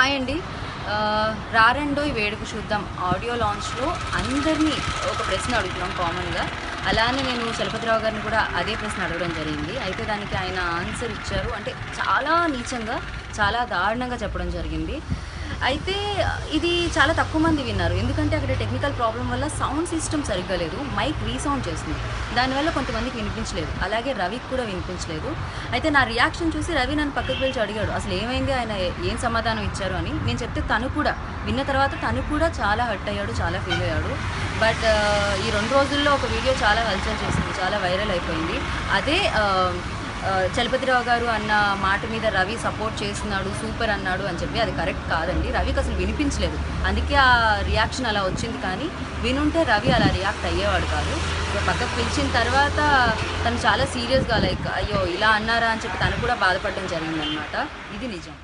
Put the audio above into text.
Hi అండి. రారండోయ్ వేడుక చూద్దాం ఆడియో లాంచ్లో అందరినీ ఒక ప్రశ్న అడుగుతున్నాం కామన్గా. అలానే నేను చలపతిరావు గారిని కూడా అదే ప్రశ్న అడగడం జరిగింది. అయితే దానికి ఆయన ఆన్సర్ ఇచ్చారు. అంటే చాలా నీచంగా, చాలా దారుణంగా చెప్పడం జరిగింది. అయితే ఇది చాలా తక్కువ మంది విన్నారు. ఎందుకంటే అక్కడ టెక్నికల్ ప్రాబ్లం వల్ల సౌండ్ సిస్టమ్ సరిగ్గా లేదు. మైక్ రీసౌండ్ చేస్తుంది. దానివల్ల కొంతమందికి వినిపించలేదు. అలాగే రవికి కూడా వినిపించలేదు. అయితే నా రియాక్షన్ చూసి రవి నన్ను పక్కకు పిలిచి అడిగాడు, అసలు ఏమైంది, ఆయన ఏం సమాధానం ఇచ్చారు అని. నేను చెప్తే తను కూడా విన్న తర్వాత తను కూడా చాలా హర్ట్ అయ్యాడు, చాలా ఫీల్ అయ్యాడు. బట్ ఈ 2 రోజుల్లో ఒక వీడియో చాలా హల్చల్ చేసింది, చాలా వైరల్ అయిపోయింది. అదే చలపతిరావు గారు అన్న మాట మీద రవి సపోర్ట్ చేస్తున్నాడు, సూపర్ అన్నాడు అని చెప్పి. అది కరెక్ట్ కాదండి. రవికి అసలు వినిపించలేదు, అందుకే ఆ రియాక్షన్ అలా వచ్చింది. కానీ వినుంటే రవి అలా రియాక్ట్ అయ్యేవాడు కాదు. పక్కకు పిలిచిన తర్వాత తను చాలా సీరియస్గా లైక్ అయ్యో ఇలా అన్నారా అని చెప్పి తను కూడా బాధపడడం జరిగిందనమాట. ఇది నిజం.